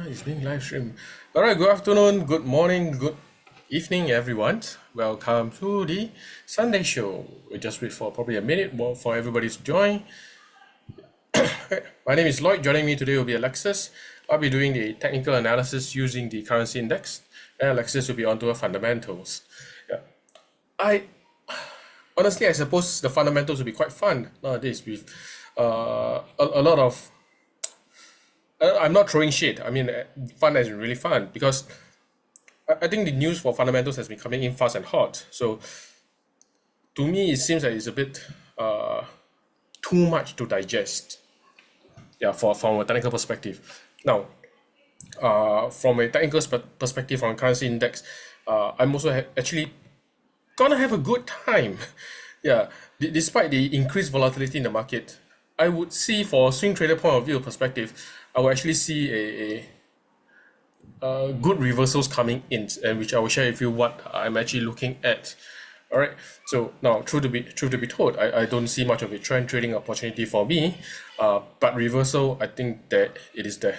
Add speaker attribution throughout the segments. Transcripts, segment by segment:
Speaker 1: It's being live streamed. All right, good afternoon, good morning, good evening, everyone. Welcome to the Sunday show. We just wait for probably a minute more for everybody to join. My name is Lloyd. Joining me today will be Alexis. I'll be doing the technical analysis using the currency index, and Alexis will be onto the fundamentals. Yeah, I honestly, I suppose the fundamentals will be quite fun nowadays with a lot of. I'm not throwing shade. I mean, fun has been really fun because I think the news for fundamentals has been coming in fast and hot. So to me, it seems like it's a bit too much to digest. Yeah, from a technical perspective. Now, from a technical perspective on currency index, I'm also actually gonna have a good time. Yeah, despite the increased volatility in the market, I would see for swing trader point of view perspective, I will actually see a good reversals coming in, and which I will share with you what I'm actually looking at. All right. So now, truth to be told, I don't see much of a trend trading opportunity for me, but reversal, I think that it is there.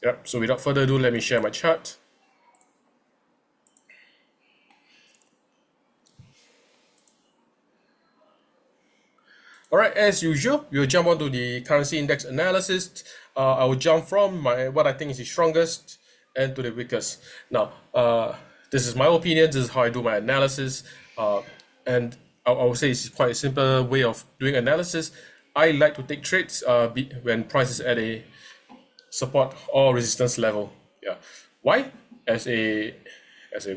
Speaker 1: Yep. So without further ado, let me share my chart. All right, as usual, we'll jump onto the currency index analysis. I will jump from what I think is the strongest and to the weakest. Now, this is my opinion. This is how I do my analysis, and I will say it's quite a simple way of doing analysis. I like to take trades when price is at a support or resistance level. Yeah, why? As a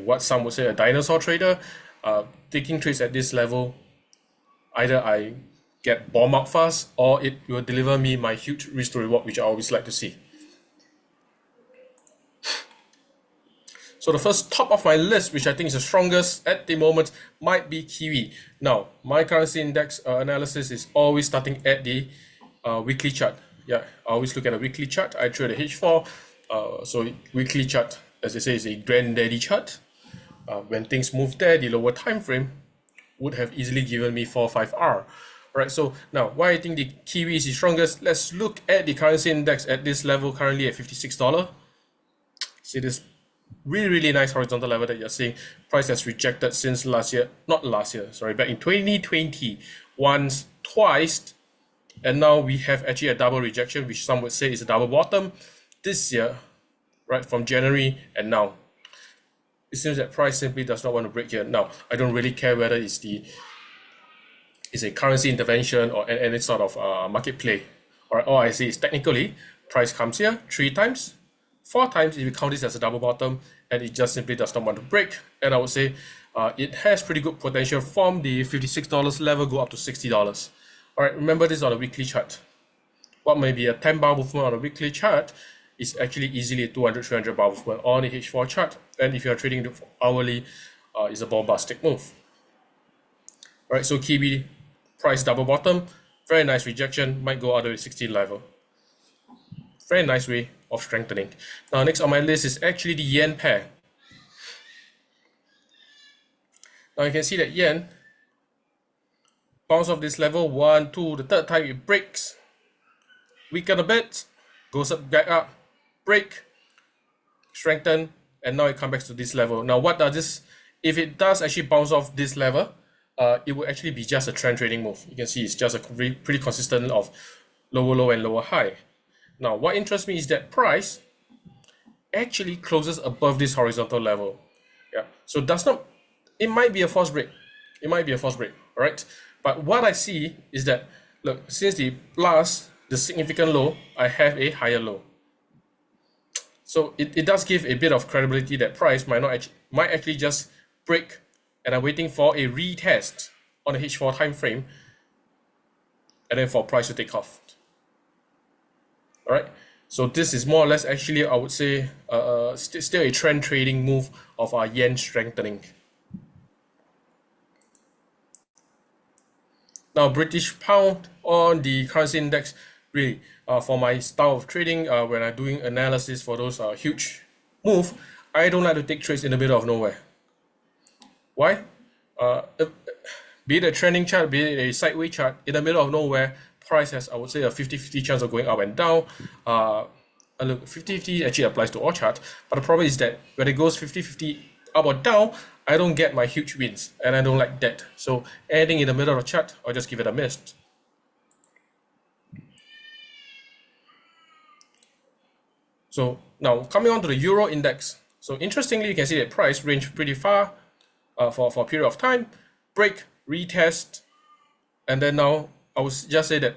Speaker 1: what some would say a dinosaur trader, taking trades at this level, either I get bomb out fast or it will deliver me my huge risk to reward, which I always like to see. So the first top of my list, which I think is the strongest at the moment, might be Kiwi. Now, my currency index analysis is always starting at the weekly chart. Yeah, I always look at a weekly chart. I trade a H4. So weekly chart, as I say, is a granddaddy chart. When things move there, the lower time frame would have easily given me 4-5R. Right, so now why I think the Kiwi is the strongest, let's look at the currency index at this level currently at $56. See this really nice horizontal level that you're seeing. Price has rejected since back in 2020, once, twice, and now we have actually a double rejection, which some would say is a double bottom this year, right, from January and now. It seems that price simply does not want to break here. Now, I don't really care whether it's a currency intervention or any sort of market play. All I see is technically, price comes here 3 times, 4 times if you count this as a double bottom, and it just simply does not want to break. And I would say it has pretty good potential from the $56 level go up to $60. All right, remember this on a weekly chart. What may be a 10 bar movement on a weekly chart is actually easily a 200-300 bar movement on the H4 chart. And if you are trading the hourly, it's a bombastic move. All right, so Kiwi price double bottom, very nice rejection, might go all the way to 16 level. Very nice way of strengthening. Now, next on my list is actually the yen pair. Now you can see that yen bounce off this level 1, 2, the third time it breaks, weaken a bit, goes up, back up, break, strengthen, and now it comes back to this level. Now, what does this? If it does actually bounce off this level, it will actually be just a trend trading move. You can see it's just a pretty consistent of lower low and lower high. Now, what interests me is that price actually closes above this horizontal level. Yeah, so it might be a false break. It might be a false break, all right? But what I see is that, look, since the significant low, I have a higher low. So it does give a bit of credibility that price might actually just break, and I'm waiting for a retest on the H4 time frame, and then for price to take off. All right, so this is more or less actually, I would say, still a trend trading move of our yen strengthening. Now, British pound on the currency index, really, for my style of trading, when I'm doing analysis for those huge move, I don't like to take trades in the middle of nowhere. Why? Be it a trending chart, be it a sideways chart, in the middle of nowhere, price has, I would say, a 50-50 chance of going up and down. look, 50-50 actually applies to all charts, but the problem is that when it goes 50-50 up or down, I don't get my huge wins, and I don't like that. So anything in the middle of the chart, I'll just give it a miss. So now coming on to the Euro index. So interestingly, you can see that price range pretty far for a period of time, break, retest, and then now I would just say that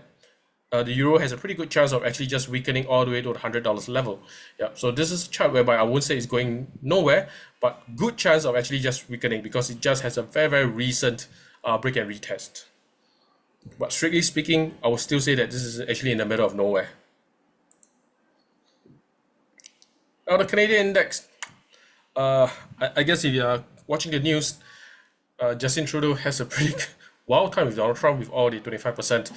Speaker 1: the euro has a pretty good chance of actually just weakening all the way to the $100 level. Yeah, so this is a chart whereby I won't say it's going nowhere, but good chance of actually just weakening because it just has a very, very recent break and retest. But strictly speaking, I would still say that this is actually in the middle of nowhere. Now the Canadian index, I guess if you're watching the news, Justin Trudeau has a pretty wild time with Donald Trump with all the 25%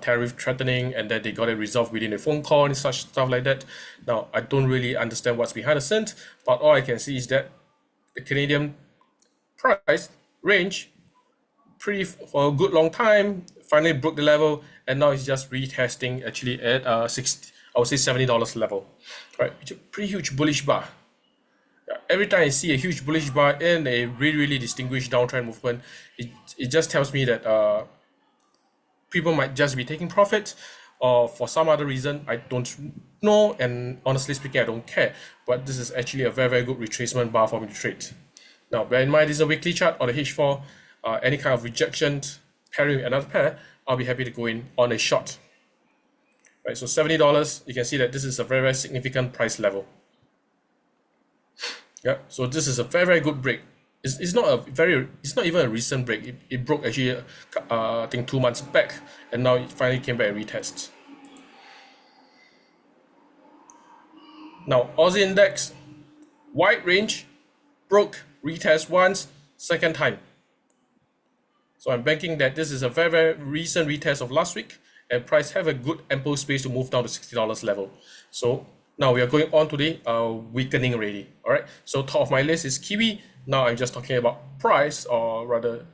Speaker 1: tariff threatening, and then they got it resolved within a phone call and such stuff like that. Now, I don't really understand what's behind the scenes, but all I can see is that the Canadian price range pretty for a good long time finally broke the level, and now it's just retesting actually at 60, I would say $70 level, right? It's a pretty huge bullish bar. Every time I see a huge bullish bar in a really distinguished downtrend movement, it just tells me that people might just be taking profit, or for some other reason I don't know, and honestly speaking I don't care. But this is actually a very good retracement bar for me to trade. Now bear in mind this is a weekly chart on the H4. Any kind of rejection pairing with another pair, I'll be happy to go in on a short. Right, so $70, you can see that this is a very significant price level. Yeah, so this is a very good break. It's not even a recent break. It broke actually I think 2 months back, and now it finally came back and retests. Now Aussie index, wide range, broke, retest once, second time. So I'm banking that this is a very recent retest of last week, and price have a good ample space to move down to $60 level. So now we are going on to the weakening already. All right. So top of my list is Kiwi. Now I'm just talking about price, or rather,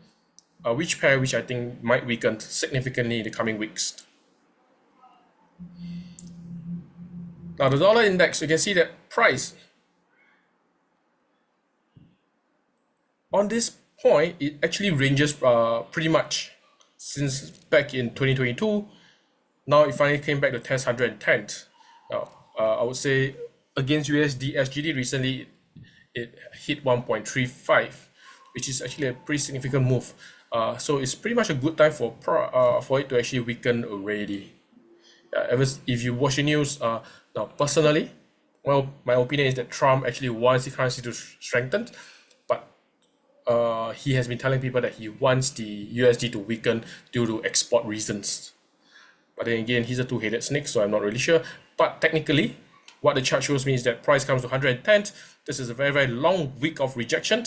Speaker 1: which pair which I think might weaken significantly in the coming weeks. Now the dollar index, you can see that price on this point it actually ranges pretty much since back in 2022. Now it finally came back to test 110. Now I would say against USD SGD recently it hit 1.35, which is actually a pretty significant move. So it's pretty much a good time for it to actually weaken already. If you watch the news, now personally, well, my opinion is that Trump actually wants the currency to strengthen, but he has been telling people that he wants the USD to weaken due to export reasons. But then again, he's a two-headed snake, so I'm not really sure. But technically, what the chart shows me is that price comes to 110. This is a very long week of rejection,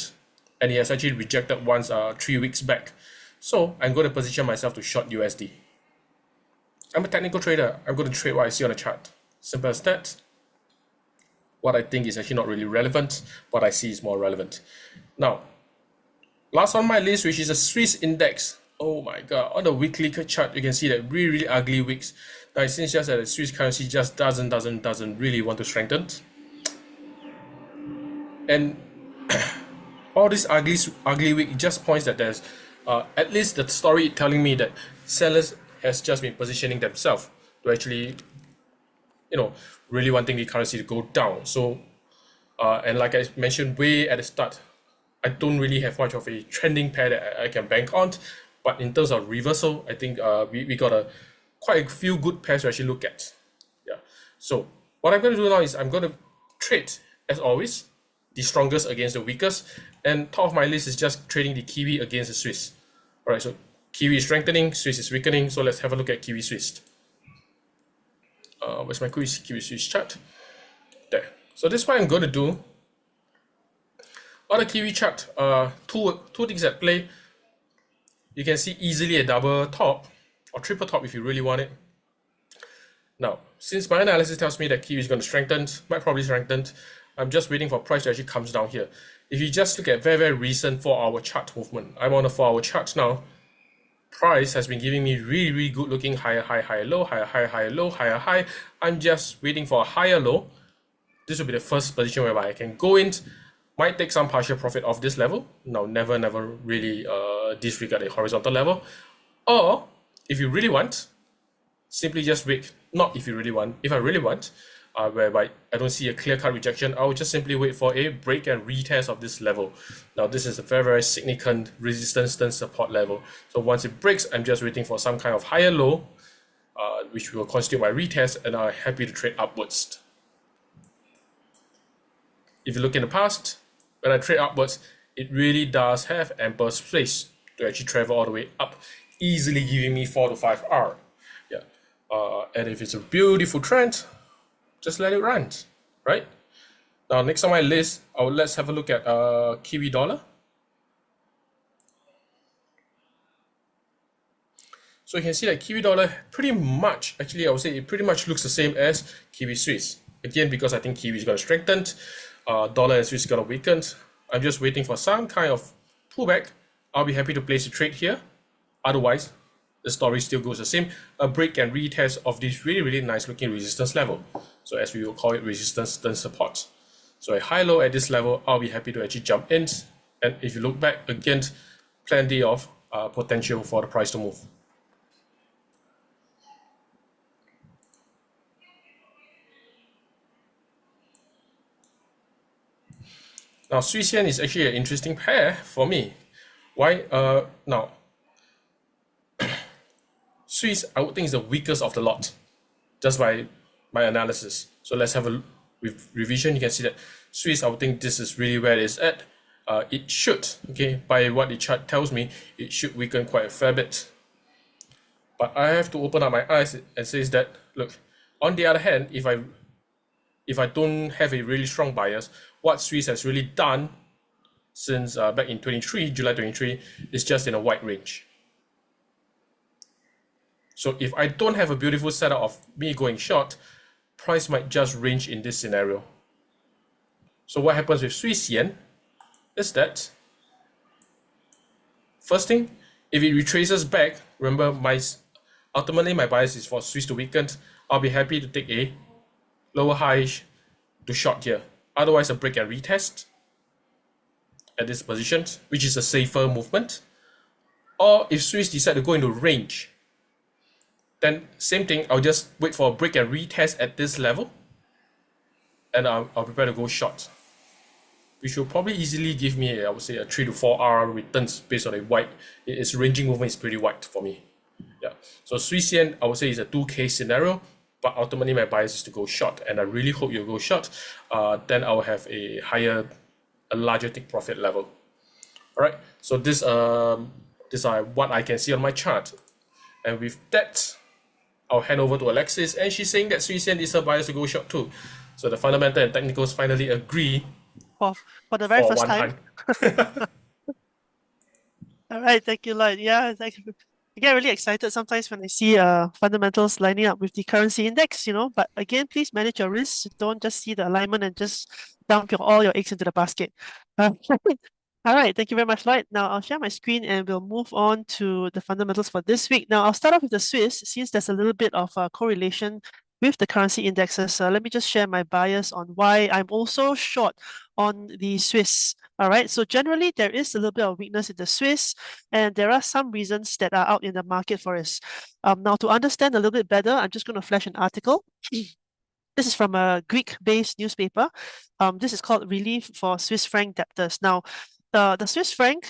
Speaker 1: and he has actually rejected once 3 weeks back. So I'm going to position myself to short USD. I'm a technical trader. I'm going to trade what I see on the chart. Simple as that. What I think is actually not really relevant. What I see is more relevant. Now, last on my list, which is a Swiss index. Oh my god, on the weekly chart, you can see that really ugly wicks. Now it seems just that the Swiss currency just doesn't really want to strengthen. And all this ugly wick just points that there's at least the story telling me that sellers has just been positioning themselves to actually, really wanting the currency to go down. So and like I mentioned way at the start, I don't really have much of a trending pair that I can bank on. But in terms of reversal, I think we got quite a few good pairs to actually look at. Yeah. So what I'm going to do now is I'm going to trade, as always, the strongest against the weakest. And top of my list is just trading the Kiwi against the Swiss. All right, so Kiwi is strengthening, Swiss is weakening. So let's have a look at Kiwi Swiss. Where's my Kiwi Swiss chart? There. So this is what I'm going to do. On the Kiwi chart, two things at play. You can see easily a double top or triple top if you really want it. Now, since my analysis tells me that Kiwi is going to strengthen, might probably strengthen, I'm just waiting for price to actually comes down here. If you just look at very recent 4-hour chart movement, I'm on a 4-hour chart now. price has been giving me really good looking higher high, higher low, higher high, higher low, higher high. I'm just waiting for a higher low. This will be the first position whereby I can go in, might take some partial profit off this level. No, never really disregard the horizontal level. Or if you really want, simply just wait. Not if you really want. If I really want, whereby I don't see a clear-cut rejection, I will just simply wait for a break and retest of this level. Now, this is a very significant resistance turn support level. So once it breaks, I'm just waiting for some kind of higher low, which will constitute my retest, and I'm happy to trade upwards. If you look in the past, when I trade upwards, it really does have ample space to actually travel all the way up, easily giving me 4 to 5R. Yeah. And if it's a beautiful trend, just let it run, right? Now, next on my list, let's have a look at Kiwi dollar. So you can see that Kiwi dollar pretty much, actually I would say it pretty much looks the same as Kiwi Swiss. Again, because I think Kiwi is going to strengthen, dollar and Swiss is going to weaken. I'm just waiting for some kind of pullback. I'll be happy to place a trade here. Otherwise, the story still goes the same. A break and retest of this really nice looking resistance level. So as we will call it, resistance turn support. So a high low at this level, I'll be happy to actually jump in. And if you look back, again, plenty of potential for the price to move. Now, Swiss yen is actually an interesting pair for me. Why? Now, Swiss, I would think is the weakest of the lot, just by my analysis. So let's have a revision. You can see that Swiss, I would think this is really where it is at. It should, okay, by what the chart tells me, it should weaken quite a fair bit. But I have to open up my eyes and says that, look, on the other hand, if I don't have a really strong bias, what Swiss has really done since back in July 23, is just in a wide range. So if I don't have a beautiful setup of me going short, price might just range in this scenario. So what happens with Swiss yen is that, first thing, if it retraces back, remember ultimately my bias is for Swiss to weaken. I'll be happy to take a lower high to short here. Otherwise, a break and retest at this position, which is a safer movement. Or if Swiss decide to go into range, then same thing, I'll just wait for a break and retest at this level, and I'll prepare to go short, which will probably easily give me, I would say, a 3 to 4R returns based on a wide, its ranging movement is pretty wide for me. Yeah, so Swiss yen, I would say, is a 2K scenario, but ultimately my bias is to go short, and I really hope you'll go short. Then I'll have a larger take profit level. All right, so these are what I can see on my chart, and with that, I'll hand over to Alexis, and she's saying that Swiss yen is her bias to go short too. So the fundamental and technicals finally agree
Speaker 2: for the very first
Speaker 1: one
Speaker 2: time. All right, thank you, Lloyd. Yeah, thank you. I get really excited sometimes when I see fundamentals lining up with the currency index, but again, please manage your risks. Don't just see the alignment and just dump all your eggs into the basket. All right, thank you very much, Lloyd. Now I'll share my screen and we'll move on to the fundamentals for this week. Now I'll start off with the Swiss, since there's a little bit of a correlation with the currency indexes. Let me just share my bias on why I'm also short on the Swiss. All right, so generally there is a little bit of weakness in the Swiss, and there are some reasons that are out in the market for us. Now to understand a little bit better, I'm just going to flash an article. This is from a Greek-based newspaper. This is called Relief for Swiss franc Debtors. Now, the Swiss franc,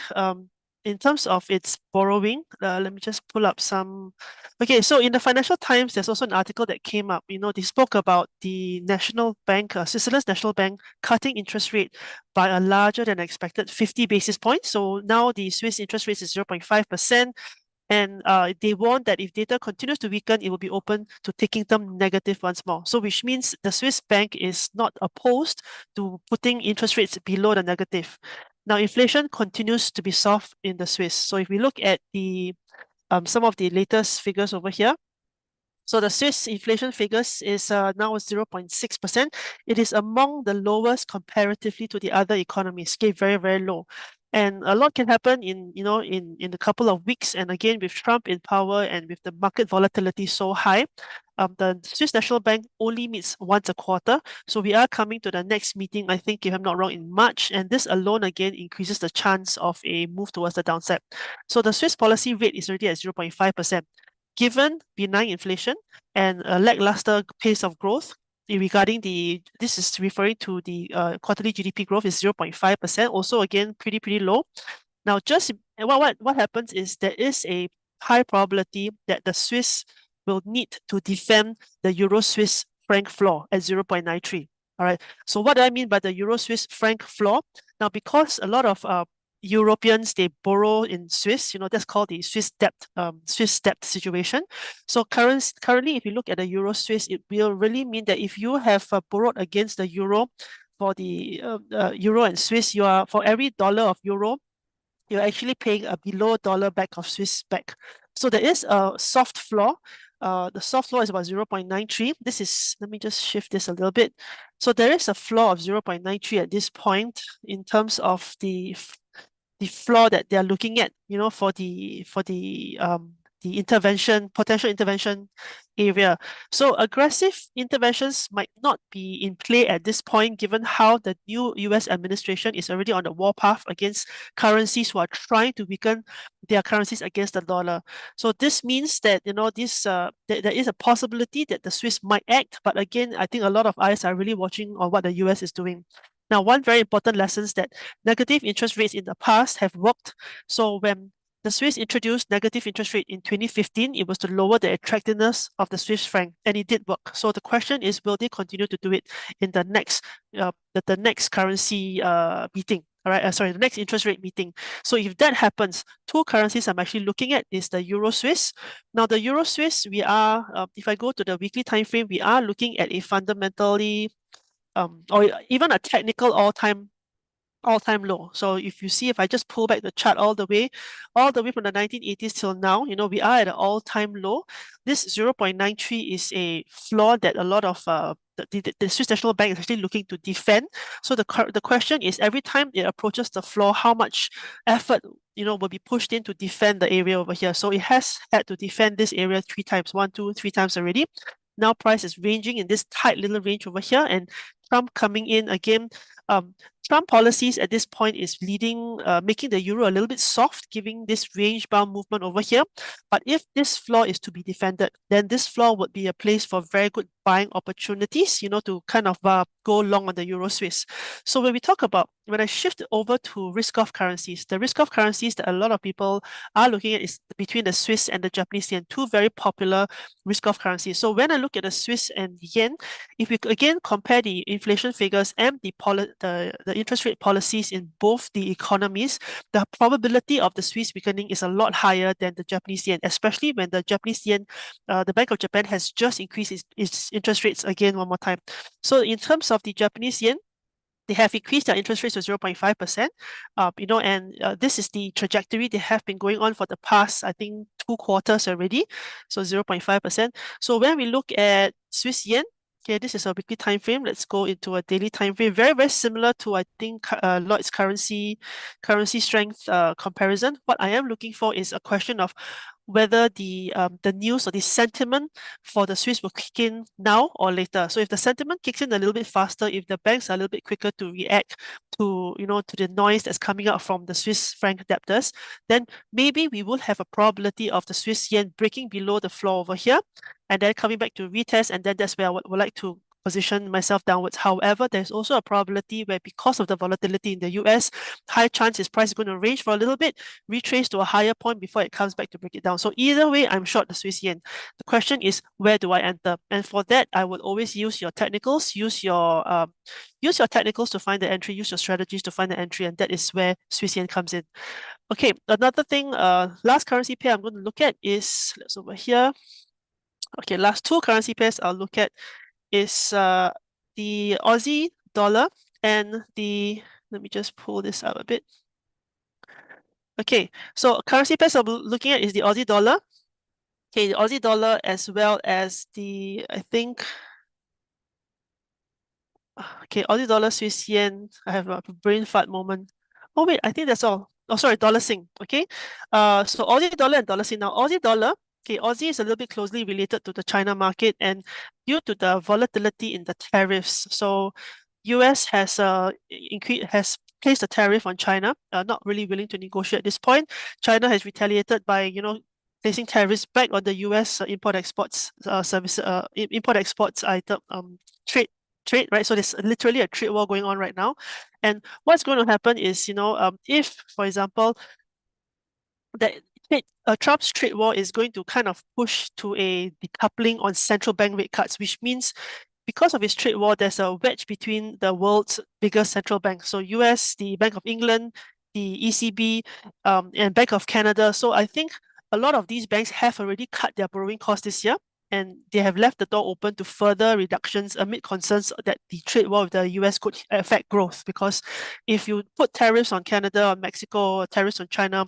Speaker 2: in terms of its borrowing, let me just pull up some. Okay, so in the Financial Times, there's also an article that came up. They spoke about the National Bank, Switzerland's National Bank, cutting interest rate by a larger than expected 50 basis points. So now the Swiss interest rate is 0.5%. And they warned that if data continues to weaken, it will be open to taking them negative once more. So which means the Swiss bank is not opposed to putting interest rates below the negative. Now, inflation continues to be soft in the Swiss. So if we look at the some of the latest figures over here, so the Swiss inflation figures is now 0.6%. It is among the lowest comparatively to the other economies, very low. And a lot can happen in a couple of weeks. And again, with Trump in power and with the market volatility so high, the Swiss National Bank only meets once a quarter. So we are coming to the next meeting, I think, if I'm not wrong, in March. And this alone again increases the chance of a move towards the downside. So the Swiss policy rate is already at 0.5%. Given benign inflation and a lackluster pace of growth, this is referring to the quarterly GDP growth is 0.5%, also again pretty low. Now, just what happens is there is a high probability that the Swiss will need to defend the Euro Swiss franc floor at 0.93. All right. So what do I mean by the Euro Swiss franc floor? Now, because a lot of Europeans, they borrow in Swiss, that's called the Swiss debt situation. So currently, if you look at the Euro Swiss, it will really mean that if you have borrowed against the euro for the euro and Swiss, for every dollar of euro, you're actually paying a below dollar back of Swiss back. So there is a soft floor. The soft floor is about 0.93. Let me just shift this a little bit. So there is a floor of 0.93 at this point in terms of the floor that they're looking at, for the potential intervention area. So aggressive interventions might not be in play at this point, given how the new US administration is already on the warpath against currencies who are trying to weaken their currencies against the dollar. So this means that, there is a possibility that the Swiss might act, but again, I think a lot of eyes are really watching on what the US is doing. Now, one very important lesson is that negative interest rates in the past have worked. So when the Swiss introduced negative interest rate in 2015, it was to lower the attractiveness of the Swiss franc, and it did work. So the question is, will they continue to do it in the next currency meeting? All right, the next interest rate meeting. So if that happens, two currencies I'm actually looking at is the Euro Swiss. Now the Euro Swiss, if I go to the weekly time frame, we are looking at a fundamentally or even a technical all-time low. So if I just pull back the chart all the way from the 1980s till now, we are at an all-time low. This 0.93 is a floor that a lot of the Swiss National Bank is actually looking to defend. So the question is, every time it approaches the floor, how much effort will be pushed in to defend the area over here. So it has had to defend this area 3 times already. Now price is ranging in this tight little range over here, and Trump coming in again. Trump policies at this point is making the euro a little bit soft, giving this range-bound movement over here. But if this floor is to be defended, then this floor would be a place for very good buying opportunities, to kind of go long on the Euro Swiss. So when I shift over to risk-off currencies, the risk-off currencies that a lot of people are looking at is between the Swiss and the Japanese yen, two very popular risk-off currencies. So when I look at the Swiss and yen, if we again compare the inflation figures and the interest rate policies in both the economies, the probability of the Swiss weakening is a lot higher than the Japanese yen, especially when the Japanese yen, the Bank of Japan has just increased its interest rates again one more time. So in terms of the Japanese yen, they have increased their interest rates to 0.5%, and this is the trajectory they have been going on for the past, I think, 2 quarters already. So 0.5%. So when we look at Swiss yen, okay, this is a weekly time frame. Let's go into a daily time frame. Very, very similar to, I think, Lloyd's currency strength comparison. What I am looking for is a question of whether the news or the sentiment for the Swiss will kick in now or later. So if the sentiment kicks in a little bit faster, if the banks are a little bit quicker to react to the noise that's coming out from the Swiss franc debtors, then maybe we will have a probability of the Swiss yen breaking below the floor over here and then coming back to retest, and then that's where I would like to position myself downwards. However, there's also a probability where, because of the volatility in the US, high chance is price is going to range for a little bit, retrace to a higher point before it comes back to break it down. So either way, I'm short the Swiss yen. The question is, where do I enter? And for that, I would always use your technicals, use your technicals to find the entry, use your strategies to find the entry, and that is where Swiss yen comes in. Okay, another thing, last currency pair I'm going to look at is, let's over here. Okay, last two currency pairs I'll look at is the Aussie dollar and let me just pull this up a bit. Okay, so currency pairs I'm looking at is the Aussie dollar. Okay, the Aussie dollar as well as I think, okay, Aussie dollar, Swiss yen. I have a brain fart moment. Oh wait, I think that's all. Oh, sorry, dollar Sing. Okay. So Aussie dollar and dollar Sing. Now, Aussie dollar, okay, Aussie is a little bit closely related to the China market, and due to the volatility in the tariffs, so US has has placed a tariff on China, not really willing to negotiate at this point. China has retaliated by, placing tariffs back on the US import exports service import exports item trade trade, right? So there's literally a trade war going on right now. And what's going to happen is, if, for example, that Trump's trade war is going to kind of push to a decoupling on central bank rate cuts, which means because of his trade war, there's a wedge between the world's biggest central banks. So US, the Bank of England, the ECB, and Bank of Canada. So I think a lot of these banks have already cut their borrowing costs this year, and they have left the door open to further reductions amid concerns that the trade war with the US could affect growth. Because if you put tariffs on Canada or Mexico, or tariffs on China,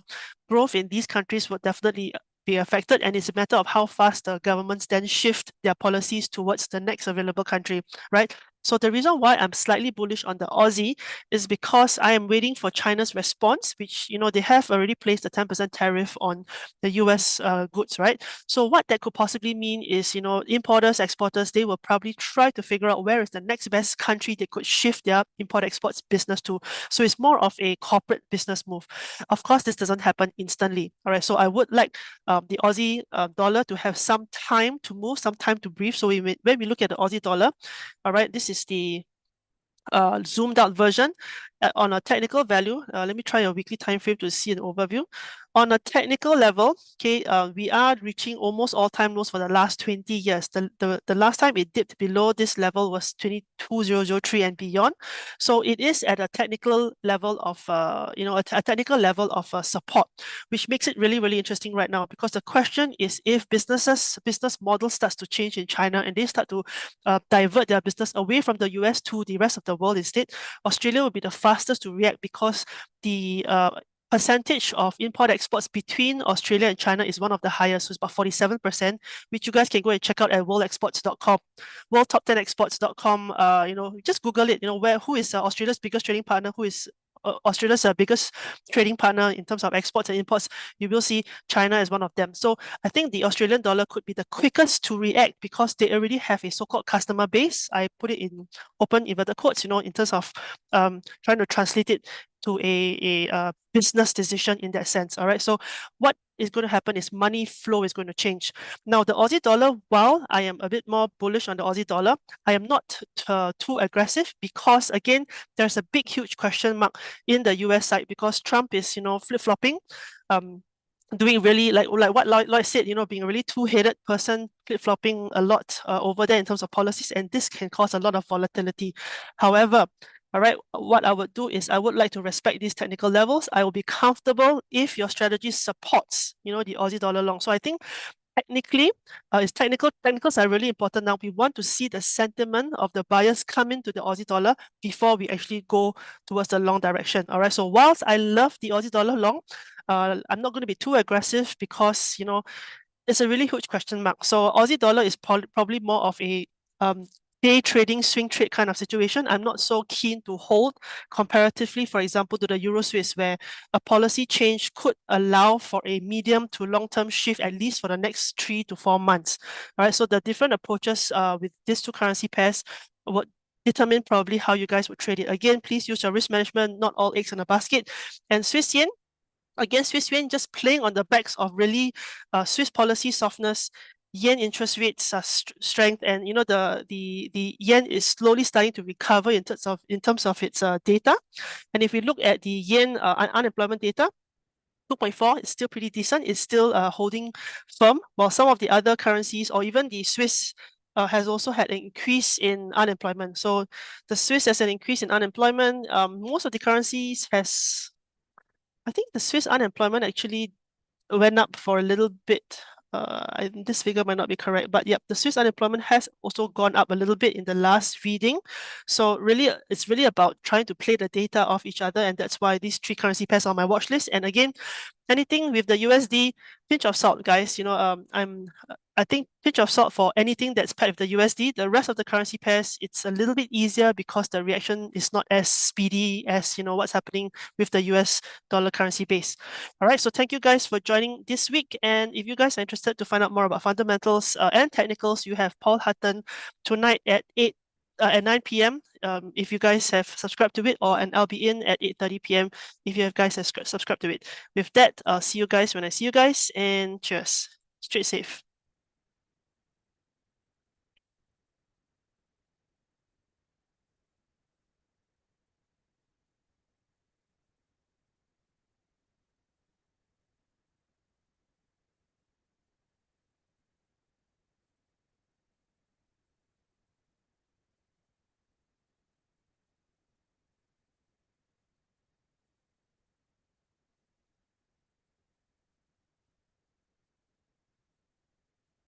Speaker 2: growth in these countries would definitely be affected, and it's a matter of how fast the governments then shift their policies towards the next available country, right? So the reason why I'm slightly bullish on the Aussie is because I am waiting for China's response, which, they have already placed a 10% tariff on the US goods, right? So what that could possibly mean is, importers, exporters, they will probably try to figure out where is the next best country they could shift their import exports business to. So it's more of a corporate business move. Of course, this doesn't happen instantly. All right. So I would like the Aussie dollar to have some time to move, some time to breathe. So when we look at the Aussie dollar, all right, this is the zoomed out version. On a technical value, let me try a weekly time frame to see an overview. On a technical level, okay, we are reaching almost all-time lows for the last 20 years. The last time it dipped below this level was 22,003 and beyond. So it is at a technical level of, a technical level of support, which makes it really, really interesting right now, because the question is, if business model starts to change in China and they start to divert their business away from the US to the rest of the world instead, Australia will be the fastest to react, because the percentage of import exports between Australia and China is one of the highest, so it's about 47%, which you guys can go and check out at worldexports.com, worldtop10exports.com. Just Google it, who is Australia's biggest trading partner, who is Australia's biggest trading partner in terms of exports and imports. You will see China as one of them. So I think the Australian dollar could be the quickest to react, because they already have a so-called customer base. I put it in open inverted quotes, in terms of trying to translate it to a business decision in that sense. All right. So what is going to happen is money flow is going to change. Now, the Aussie dollar, while I am a bit more bullish on the Aussie dollar, I am not too aggressive, because again, there's a big, huge question mark in the US side, because Trump is, flip-flopping, doing really like what Lloyd said, being a really two-headed person, flip-flopping a lot over there in terms of policies, and this can cause a lot of volatility. However, all right, what I would do is I would like to respect these technical levels. I will be comfortable if your strategy supports, the Aussie dollar long. So I think technically, technicals are really important now. We want to see the sentiment of the buyers come into the Aussie dollar before we actually go towards the long direction. All right. So whilst I love the Aussie dollar long, I'm not going to be too aggressive, because it's a really huge question mark. So Aussie dollar is probably more of a day trading, swing trade kind of situation. I'm not so keen to hold comparatively, for example, to the Euro Swiss, where a policy change could allow for a medium to long-term shift, at least for the next 3 to 4 months. All right. So the different approaches with these two currency pairs would determine probably how you guys would trade it. Again, please use your risk management, not all eggs in a basket. And Swiss yen, again, Swiss yen just playing on the backs of really Swiss policy softness, yen interest rates strength, and the yen is slowly starting to recover in terms of its data. And if we look at the yen unemployment data, 2.4 is still pretty decent. It's still holding firm, while some of the other currencies, or even the Swiss, has also had an increase in unemployment. So the Swiss has an increase in unemployment. Most of the currencies has, I think the Swiss unemployment actually went up for a little bit. This figure might not be correct, but yep, the Swiss unemployment has also gone up a little bit in the last reading. So really, it's really about trying to play the data off each other, and that's why these three currency pairs are on my watch list. And again, anything with the USD, pinch of salt, guys. I think pinch of salt for anything that's paired with the USD. The rest of the currency pairs, it's a little bit easier because the reaction is not as speedy as what's happening with the US dollar currency base. All right, so thank you guys for joining this week. And if you guys are interested to find out more about fundamentals and technicals, you have Paul Hutton tonight at 9 p.m. If you guys have subscribed to it, and I'll be in at 8:30 p.m. if you guys have subscribed to it. With that, I'll see you guys when I see you guys, and cheers. Stay safe.